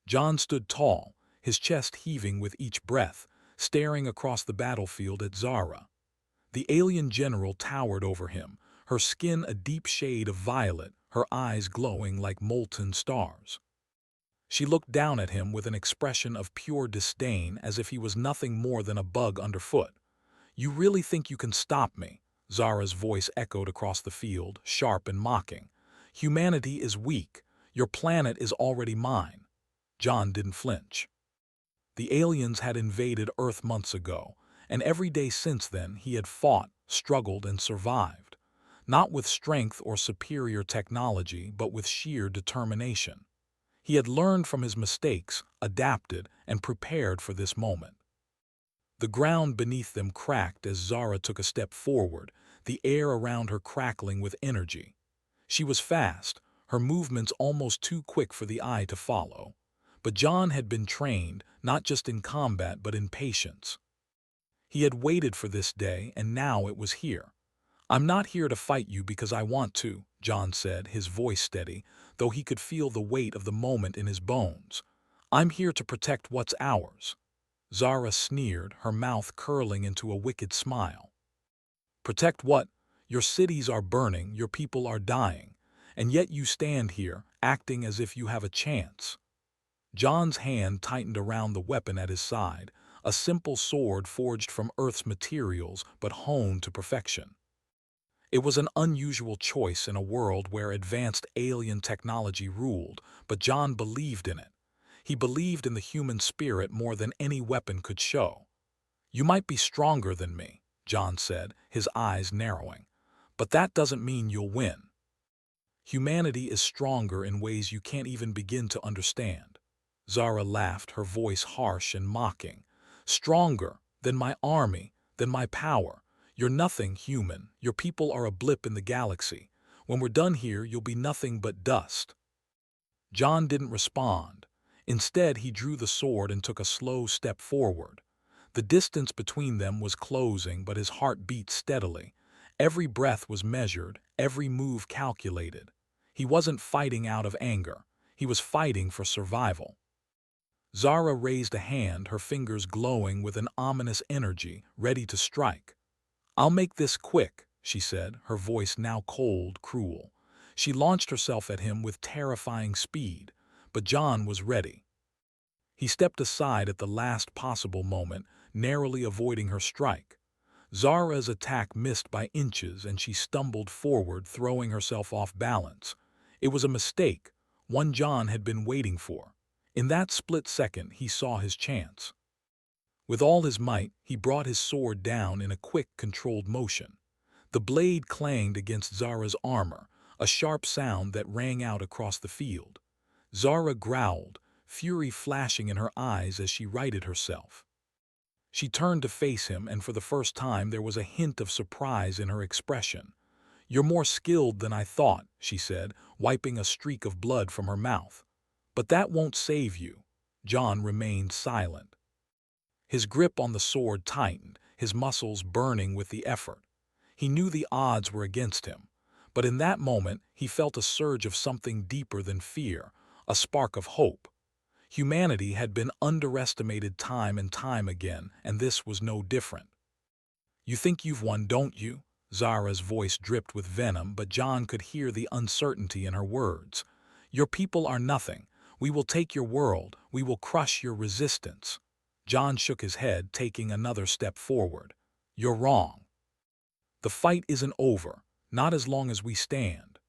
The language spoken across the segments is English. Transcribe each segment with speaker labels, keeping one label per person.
Speaker 1: John stood tall, his chest heaving with each breath, staring across the battlefield at Zara. The alien general towered over him, her skin a deep shade of violet, her eyes glowing like molten stars. She looked down at him with an expression of pure disdain, as if he was nothing more than a bug underfoot. "You really think you can stop me?" Zara's voice echoed across the field, sharp and mocking. "Humanity is weak. Your planet is already mine." John didn't flinch. The aliens had invaded Earth months ago, and every day since then he had fought, struggled, and survived. Not with strength or superior technology, but with sheer determination. He had learned from his mistakes, adapted, and prepared for this moment. The ground beneath them cracked as Zara took a step forward, the air around her crackling with energy. She was fast, her movements almost too quick for the eye to follow. But John had been trained, not just in combat but in patience. He had waited for this day, and now it was here. "I'm not here to fight you because I want to," John said, his voice steady, though he could feel the weight of the moment in his bones. "I'm here to protect what's ours." Zara sneered, her mouth curling into a wicked smile. "Protect what? Your cities are burning, your people are dying, and yet you stand here, acting as if you have a chance." John's hand tightened around the weapon at his side, a simple sword forged from Earth's materials but honed to perfection. It was an unusual choice in a world where advanced alien technology ruled, but John believed in it. He believed in the human spirit more than any weapon could show. "You might be stronger than me," John said, his eyes narrowing, "but that doesn't mean you'll win. Humanity is stronger in ways you can't even begin to understand." Zara laughed, her voice harsh and mocking. "Stronger than my army, than my power. You're nothing, human. Your people are a blip in the galaxy. When we're done here, you'll be nothing but dust." John didn't respond. Instead, he drew the sword and took a slow step forward. The distance between them was closing, but his heart beat steadily. Every breath was measured, every move calculated. He wasn't fighting out of anger. He was fighting for survival. Zara raised a hand, her fingers glowing with an ominous energy, ready to strike. "I'll make this quick," she said, her voice now cold, cruel. She launched herself at him with terrifying speed, but John was ready. He stepped aside at the last possible moment, narrowly avoiding her strike. Zara's attack missed by inches, and she stumbled forward, throwing herself off balance. It was a mistake, one John had been waiting for. In that split second, he saw his chance. With all his might, he brought his sword down in a quick, controlled motion. The blade clanged against Zara's armor, a sharp sound that rang out across the field. Zara growled, fury flashing in her eyes as she righted herself. She turned to face him, and for the first time there was a hint of surprise in her expression. "You're more skilled than I thought," she said, wiping a streak of blood from her mouth. "But that won't save you." John remained silent. His grip on the sword tightened, his muscles burning with the effort. He knew the odds were against him, but in that moment he felt a surge of something deeper than fear, a spark of hope. Humanity had been underestimated time and time again, and this was no different. "You think you've won, don't you?" Zara's voice dripped with venom, but John could hear the uncertainty in her words. "Your people are nothing. We will take your world. We will crush your resistance." John shook his head, taking another step forward. "You're wrong. The fight isn't over, not as long as we stand."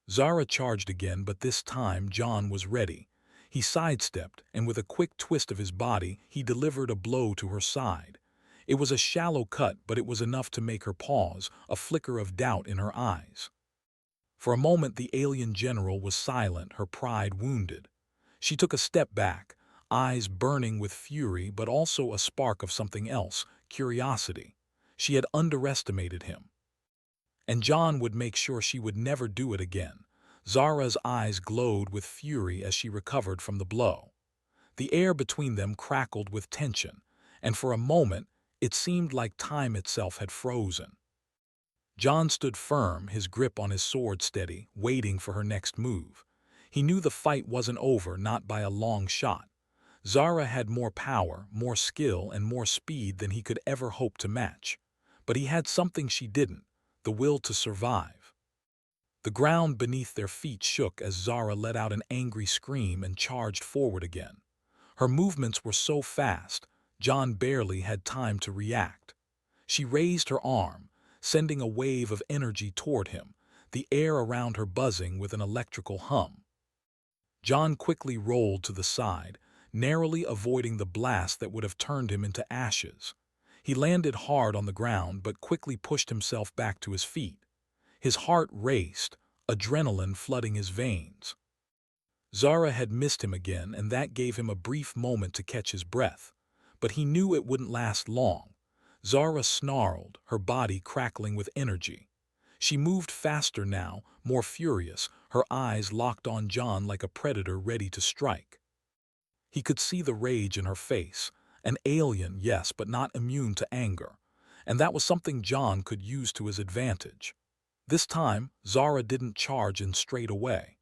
Speaker 1: Zara charged again, but this time John was ready. He sidestepped, and with a quick twist of his body, he delivered a blow to her side. It was a shallow cut, but it was enough to make her pause, a flicker of doubt in her eyes. For a moment the alien general was silent, her pride wounded. She took a step back, eyes burning with fury but also a spark of something else, curiosity. She had underestimated him. And John would make sure she would never do it again. Zara's eyes glowed with fury as she recovered from the blow. The air between them crackled with tension, and for a moment it seemed like time itself had frozen. John stood firm, his grip on his sword steady, waiting for her next move. He knew the fight wasn't over, not by a long shot. Zara had more power, more skill, and more speed than he could ever hope to match. But he had something she didn't, the will to survive. The ground beneath their feet shook as Zara let out an angry scream and charged forward again. Her movements were so fast, John barely had time to react. She raised her arm, sending a wave of energy toward him, the air around her buzzing with an electrical hum. John quickly rolled to the side, narrowly avoiding the blast that would have turned him into ashes. He landed hard on the ground but quickly pushed himself back to his feet. His heart raced, adrenaline flooding his veins. Zara had missed him again, and that gave him a brief moment to catch his breath. But he knew it wouldn't last long. Zara snarled, her body crackling with energy. She moved faster now, more furious, her eyes locked on John like a predator ready to strike. He could see the rage in her face. An alien, yes, but not immune to anger. And that was something John could use to his advantage. This time, Zara didn't charge in straight away.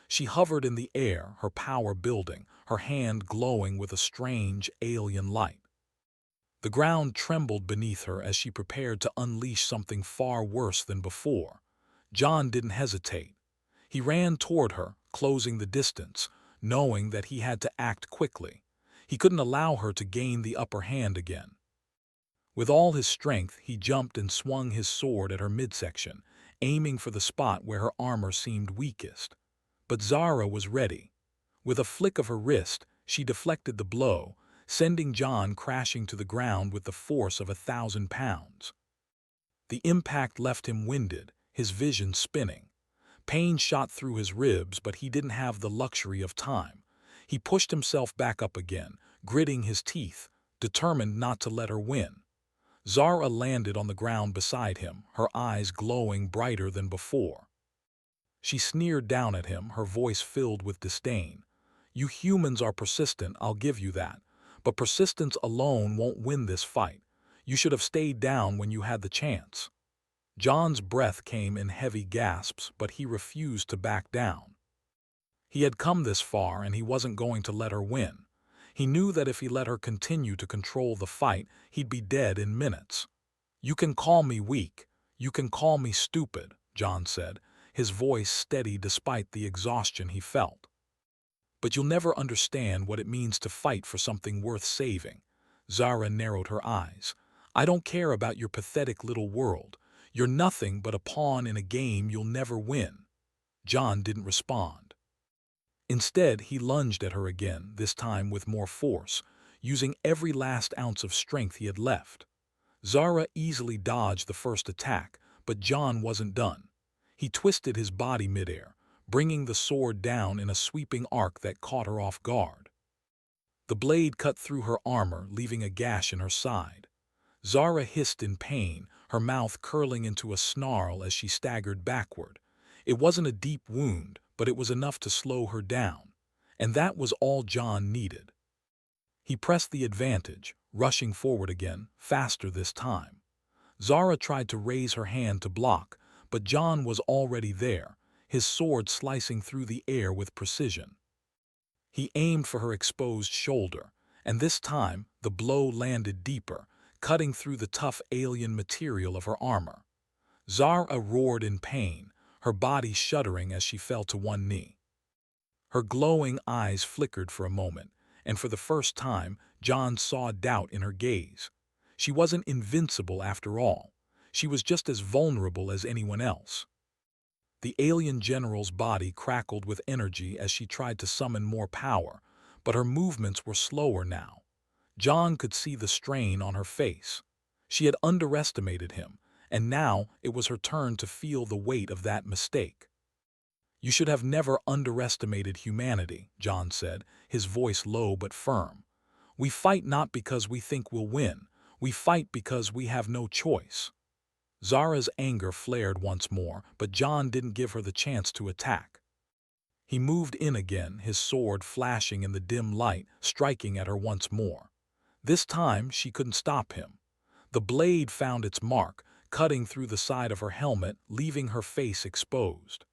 Speaker 1: She hovered in the air, her power building, her hand glowing with a strange, alien light. The ground trembled beneath her as she prepared to unleash something far worse than before. John didn't hesitate. He ran toward her, closing the distance, knowing that he had to act quickly. He couldn't allow her to gain the upper hand again. With all his strength, he jumped and swung his sword at her midsection, aiming for the spot where her armor seemed weakest. But Zara was ready. With a flick of her wrist, she deflected the blow, sending John crashing to the ground with the force of 1,000 pounds. The impact left him winded, his vision spinning. Pain shot through his ribs, but he didn't have the luxury of time. He pushed himself back up again, gritting his teeth, determined not to let her win. Zara landed on the ground beside him, her eyes glowing brighter than before. She sneered down at him, her voice filled with disdain. "You humans are persistent, I'll give you that. But persistence alone won't win this fight. You should have stayed down when you had the chance." John's breath came in heavy gasps, but he refused to back down. He had come this far, and he wasn't going to let her win. He knew that if he let her continue to control the fight, he'd be dead in minutes. "You can call me weak. You can call me stupid," John said, his voice steady despite the exhaustion he felt. "But you'll never understand what it means to fight for something worth saving." Zara narrowed her eyes. "I don't care about your pathetic little world. You're nothing but a pawn in a game you'll never win." John didn't respond. Instead, he lunged at her again, this time with more force, using every last ounce of strength he had left. Zara easily dodged the first attack, but John wasn't done. He twisted his body midair, bringing the sword down in a sweeping arc that caught her off guard. The blade cut through her armor, leaving a gash in her side. Zara hissed in pain, her mouth curling into a snarl as she staggered backward. It wasn't a deep wound, but it was enough to slow her down. And that was all John needed. He pressed the advantage, rushing forward again, faster this time. Zara tried to raise her hand to block, but John was already there, his sword slicing through the air with precision. He aimed for her exposed shoulder, and this time the blow landed deeper, cutting through the tough alien material of her armor. Zara roared in pain, her body shuddering as she fell to one knee. Her glowing eyes flickered for a moment, and for the first time, John saw doubt in her gaze. She wasn't invincible after all. She was just as vulnerable as anyone else. The alien general's body crackled with energy as she tried to summon more power, but her movements were slower now. John could see the strain on her face. She had underestimated him, and now it was her turn to feel the weight of that mistake. "You should have never underestimated humanity," John said, his voice low but firm. "We fight not because we think we'll win. We fight because we have no choice." Zara's anger flared once more, but John didn't give her the chance to attack. He moved in again, his sword flashing in the dim light, striking at her once more. This time she couldn't stop him. The blade found its mark, cutting through the side of her helmet, leaving her face exposed.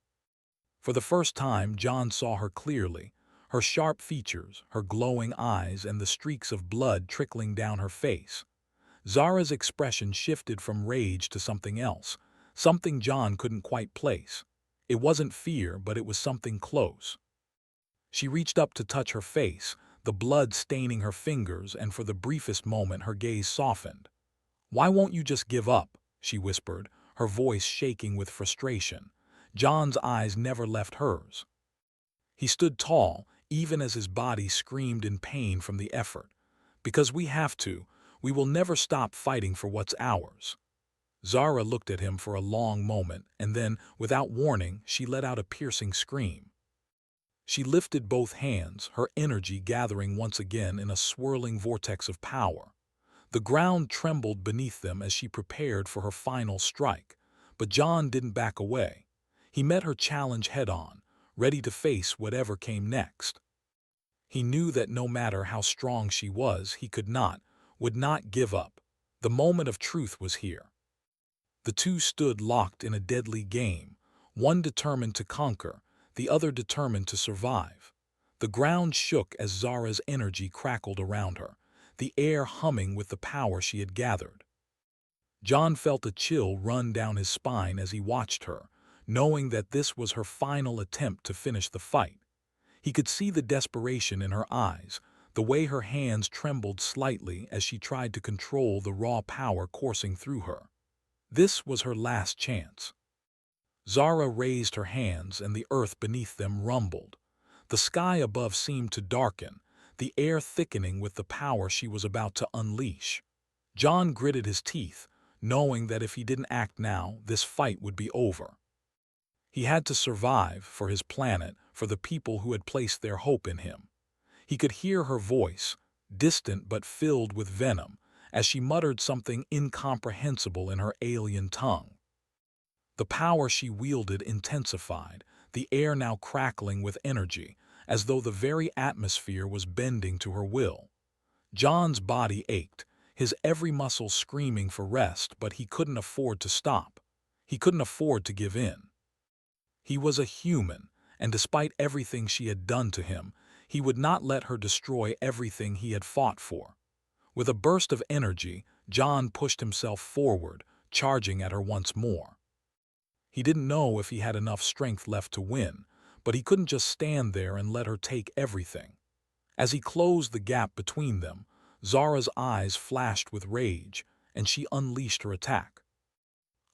Speaker 1: For the first time, John saw her clearly, her sharp features, her glowing eyes, and the streaks of blood trickling down her face. Zara's expression shifted from rage to something else, something John couldn't quite place. It wasn't fear, but it was something close. She reached up to touch her face, the blood staining her fingers, and for the briefest moment her gaze softened. "Why won't you just give up?" she whispered, her voice shaking with frustration. John's eyes never left hers. He stood tall, even as his body screamed in pain from the effort. "Because we have to. We will never stop fighting for what's ours." Zara looked at him for a long moment, and then, without warning, she let out a piercing scream. She lifted both hands, her energy gathering once again in a swirling vortex of power. The ground trembled beneath them as she prepared for her final strike, but John didn't back away. He met her challenge head-on, ready to face whatever came next. He knew that no matter how strong she was, he would not give up. The moment of truth was here. The two stood locked in a deadly game, one determined to conquer, the other determined to survive. The ground shook as Zara's energy crackled around her, the air humming with the power she had gathered. John felt a chill run down his spine as he watched her, knowing that this was her final attempt to finish the fight. He could see the desperation in her eyes, the way her hands trembled slightly as she tried to control the raw power coursing through her. This was her last chance. Zara raised her hands and the earth beneath them rumbled. The sky above seemed to darken, the air thickening with the power she was about to unleash. John gritted his teeth, knowing that if he didn't act now, this fight would be over. He had to survive for his planet, for the people who had placed their hope in him. He could hear her voice, distant but filled with venom, as she muttered something incomprehensible in her alien tongue. The power she wielded intensified, the air now crackling with energy, as though the very atmosphere was bending to her will. John's body ached, his every muscle screaming for rest, but he couldn't afford to stop. He couldn't afford to give in. He was a human, and despite everything she had done to him, he would not let her destroy everything he had fought for. With a burst of energy, John pushed himself forward, charging at her once more. He didn't know if he had enough strength left to win, but he couldn't just stand there and let her take everything. As he closed the gap between them, Zara's eyes flashed with rage, and she unleashed her attack.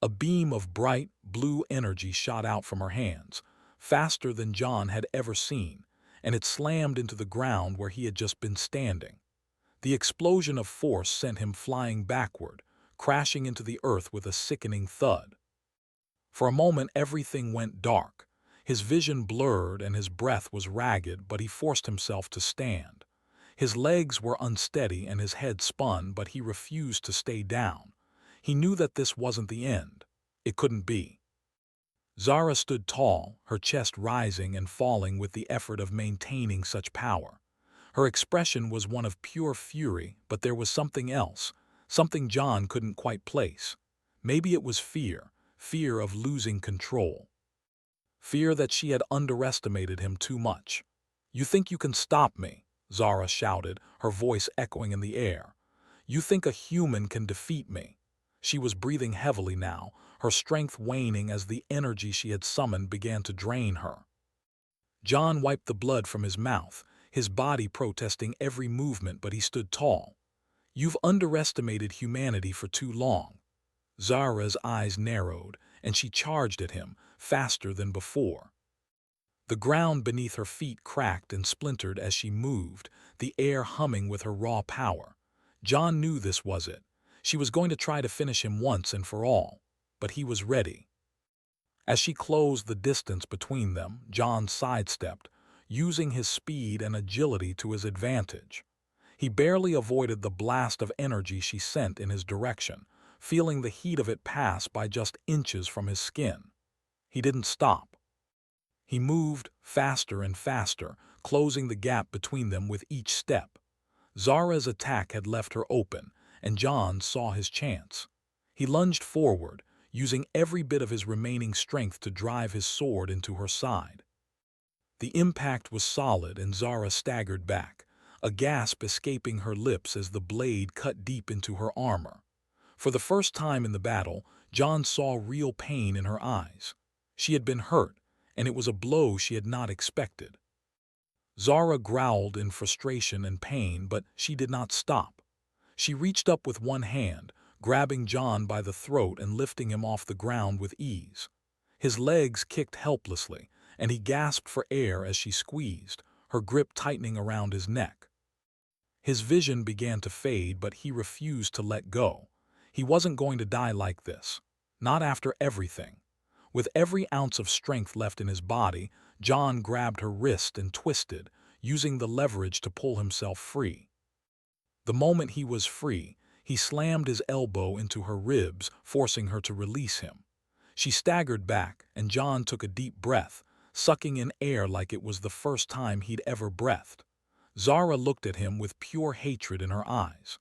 Speaker 1: A beam of bright, blue energy shot out from her hands, faster than John had ever seen, and it slammed into the ground where he had just been standing. The explosion of force sent him flying backward, crashing into the earth with a sickening thud. For a moment everything went dark. His vision blurred and his breath was ragged, but he forced himself to stand. His legs were unsteady and his head spun, but he refused to stay down. He knew that this wasn't the end. It couldn't be. Zara stood tall, her chest rising and falling with the effort of maintaining such power. Her expression was one of pure fury, but there was something else, something John couldn't quite place. Maybe it was fear, fear of losing control. Fear that she had underestimated him too much. "You think you can stop me?" Zara shouted, her voice echoing in the air. "You think a human can defeat me?" She was breathing heavily now, her strength waning as the energy she had summoned began to drain her. John wiped the blood from his mouth, his body protesting every movement, but he stood tall. "You've underestimated humanity for too long." Zara's eyes narrowed, and she charged at him, faster than before. The ground beneath her feet cracked and splintered as she moved, the air humming with her raw power. John knew this was it. She was going to try to finish him once and for all, but he was ready. As she closed the distance between them, John sidestepped, using his speed and agility to his advantage. He barely avoided the blast of energy she sent in his direction, feeling the heat of it pass by just inches from his skin. He didn't stop. He moved faster and faster, closing the gap between them with each step. Zara's attack had left her open, and John saw his chance. He lunged forward, using every bit of his remaining strength to drive his sword into her side. The impact was solid and Zara staggered back, a gasp escaping her lips as the blade cut deep into her armor. For the first time in the battle, John saw real pain in her eyes. She had been hurt, and it was a blow she had not expected. Zara growled in frustration and pain, but she did not stop. She reached up with one hand, grabbing John by the throat and lifting him off the ground with ease. His legs kicked helplessly, and he gasped for air as she squeezed, her grip tightening around his neck. His vision began to fade, but he refused to let go. He wasn't going to die like this. Not after everything. With every ounce of strength left in his body, John grabbed her wrist and twisted, using the leverage to pull himself free. The moment he was free, he slammed his elbow into her ribs, forcing her to release him. She staggered back, and John took a deep breath, sucking in air like it was the first time he'd ever breathed. Zara looked at him with pure hatred in her eyes.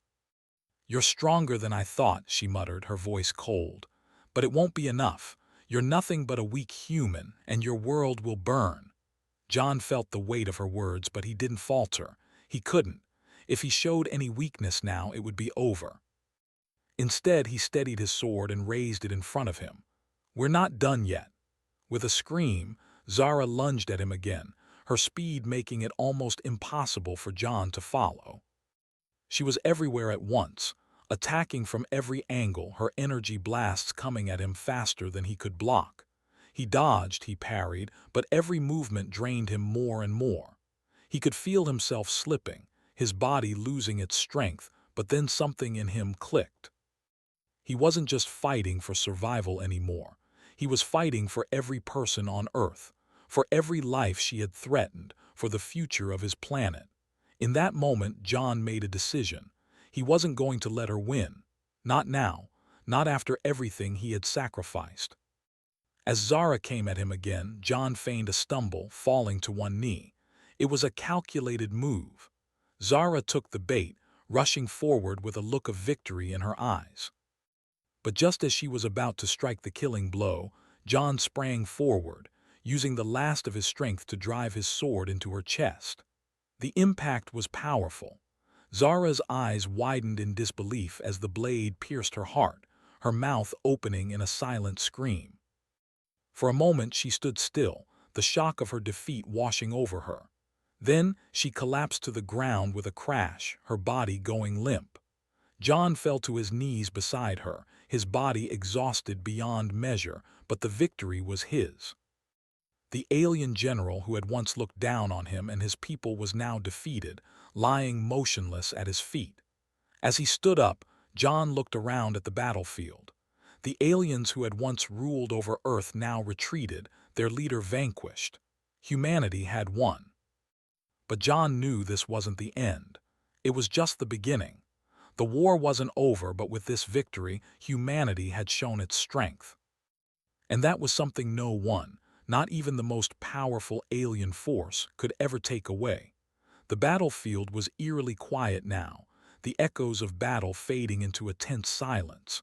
Speaker 1: "You're stronger than I thought," she muttered, her voice cold. "But it won't be enough. You're nothing but a weak human, and your world will burn." John felt the weight of her words, but he didn't falter. He couldn't. If he showed any weakness now, it would be over. Instead, he steadied his sword and raised it in front of him. "We're not done yet." With a scream, Zara lunged at him again, her speed making it almost impossible for John to follow. She was everywhere at once, attacking from every angle, her energy blasts coming at him faster than he could block. He dodged, he parried, but every movement drained him more and more. He could feel himself slipping, his body losing its strength, but then something in him clicked. He wasn't just fighting for survival anymore. He was fighting for every person on Earth, for every life she had threatened, for the future of his planet. In that moment, John made a decision. He wasn't going to let her win. Not now, not after everything he had sacrificed. As Zara came at him again, John feigned a stumble, falling to one knee. It was a calculated move. Zara took the bait, rushing forward with a look of victory in her eyes. But just as she was about to strike the killing blow, John sprang forward, using the last of his strength to drive his sword into her chest. The impact was powerful. Zara's eyes widened in disbelief as the blade pierced her heart, her mouth opening in a silent scream. For a moment she stood still, the shock of her defeat washing over her. Then she collapsed to the ground with a crash, her body going limp. John fell to his knees beside her, his body exhausted beyond measure, but the victory was his. The alien general who had once looked down on him and his people was now defeated, lying motionless at his feet. As he stood up, John looked around at the battlefield. The aliens who had once ruled over Earth now retreated, their leader vanquished. Humanity had won. But John knew this wasn't the end. It was just the beginning. The war wasn't over, but with this victory, humanity had shown its strength. And that was something no one, not even the most powerful alien force, could ever take away. The battlefield was eerily quiet now, the echoes of battle fading into a tense silence.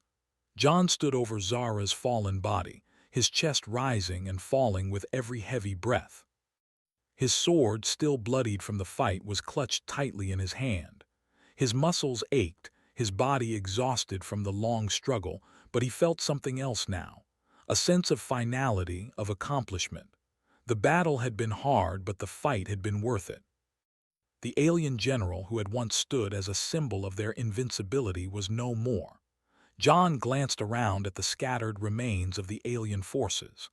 Speaker 1: John stood over Zara's fallen body, his chest rising and falling with every heavy breath. His sword, still bloodied from the fight, was clutched tightly in his hand. His muscles ached, his body exhausted from the long struggle, but he felt something else now, a sense of finality, of accomplishment. The battle had been hard, but the fight had been worth it. The alien general who had once stood as a symbol of their invincibility was no more. John glanced around at the scattered remains of the alien forces.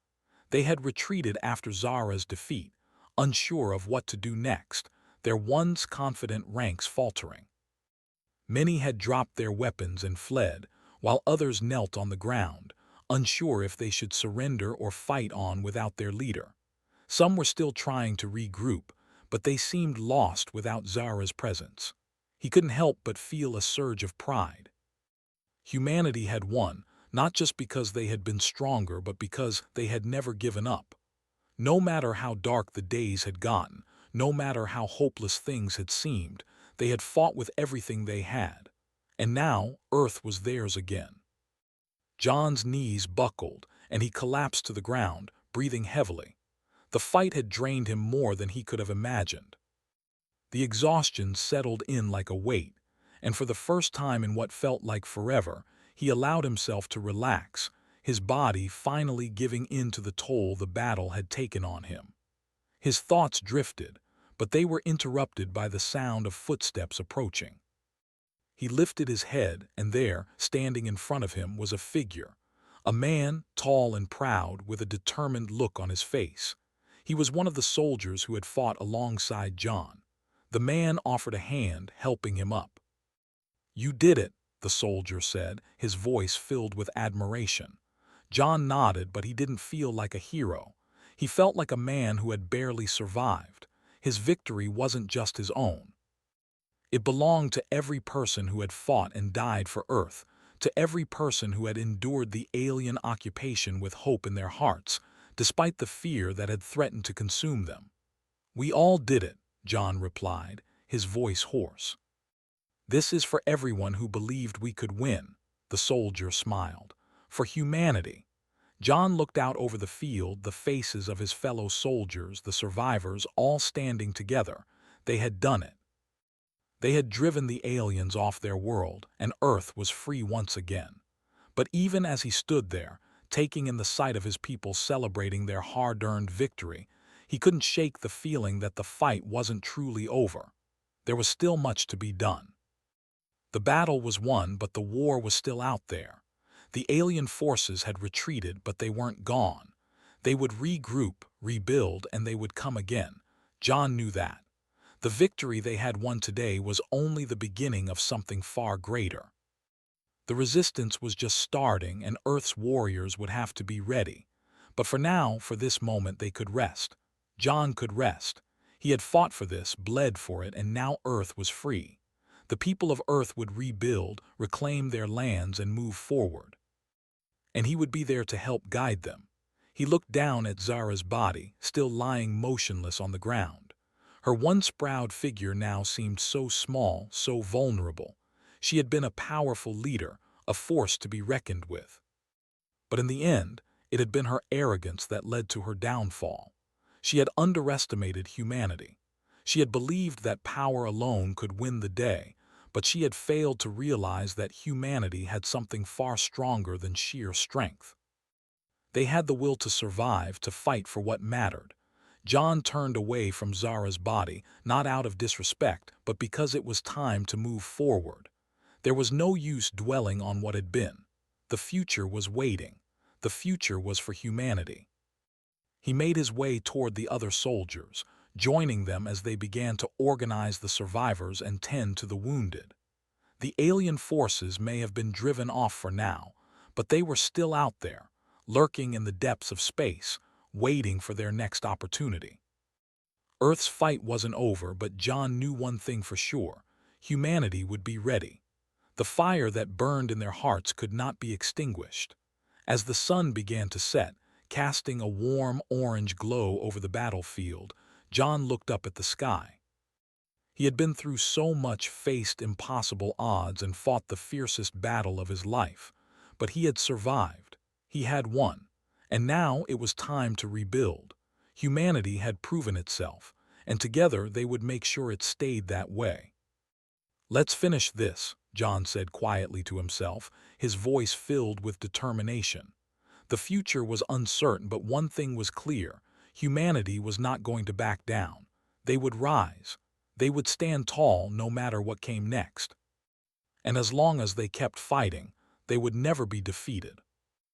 Speaker 1: They had retreated after Zara's defeat, unsure of what to do next, their once confident ranks faltering. Many had dropped their weapons and fled, while others knelt on the ground, unsure if they should surrender or fight on without their leader. Some were still trying to regroup, but they seemed lost without Zara's presence. He couldn't help but feel a surge of pride. Humanity had won, not just because they had been stronger, but because they had never given up. No matter how dark the days had gotten, no matter how hopeless things had seemed, they had fought with everything they had. And now, Earth was theirs again. John's knees buckled, and he collapsed to the ground, breathing heavily. The fight had drained him more than he could have imagined. The exhaustion settled in like a weight, and for the first time in what felt like forever, he allowed himself to relax, his body finally giving in to the toll the battle had taken on him. His thoughts drifted, but they were interrupted by the sound of footsteps approaching. He lifted his head, and there, standing in front of him, was a figure. A man, tall and proud, with a determined look on his face. He was one of the soldiers who had fought alongside John. The man offered a hand, helping him up. "You did it," the soldier said, his voice filled with admiration. John nodded, but he didn't feel like a hero. He felt like a man who had barely survived. His victory wasn't just his own. It belonged to every person who had fought and died for Earth, to every person who had endured the alien occupation with hope in their hearts, despite the fear that had threatened to consume them. "We all did it," John replied, his voice hoarse. "This is for everyone who believed we could win," the soldier smiled. "For humanity." John looked out over the field, the faces of his fellow soldiers, the survivors, all standing together. They had done it. They had driven the aliens off their world, and Earth was free once again. But even as he stood there, taking in the sight of his people celebrating their hard-earned victory, he couldn't shake the feeling that the fight wasn't truly over. There was still much to be done. The battle was won, but the war was still out there. The alien forces had retreated, but they weren't gone. They would regroup, rebuild, and they would come again. John knew that. The victory they had won today was only the beginning of something far greater. The resistance was just starting, and Earth's warriors would have to be ready. But for now, for this moment, they could rest. John could rest. He had fought for this, bled for it, and now Earth was free. The people of Earth would rebuild, reclaim their lands, and move forward. And he would be there to help guide them. He looked down at Zara's body, still lying motionless on the ground. Her once proud figure now seemed so small, so vulnerable. She had been a powerful leader, a force to be reckoned with. But in the end, it had been her arrogance that led to her downfall. She had underestimated humanity. She had believed that power alone could win the day, but she had failed to realize that humanity had something far stronger than sheer strength. They had the will to survive, to fight for what mattered. John turned away from Zara's body, not out of disrespect, but because it was time to move forward. There was no use dwelling on what had been. The future was waiting. The future was for humanity. He made his way toward the other soldiers, joining them as they began to organize the survivors and tend to the wounded. The alien forces may have been driven off for now, but they were still out there, lurking in the depths of space, waiting for their next opportunity. Earth's fight wasn't over, but John knew one thing for sure: humanity would be ready. The fire that burned in their hearts could not be extinguished. As the sun began to set, casting a warm orange glow over the battlefield, John looked up at the sky. He had been through so much, faced impossible odds, and fought the fiercest battle of his life. But he had survived. He had won. And now it was time to rebuild. Humanity had proven itself, and together they would make sure it stayed that way. "Let's finish this," John said quietly to himself, his voice filled with determination. The future was uncertain, but one thing was clear: humanity was not going to back down. They would rise. They would stand tall no matter what came next. And as long as they kept fighting, they would never be defeated.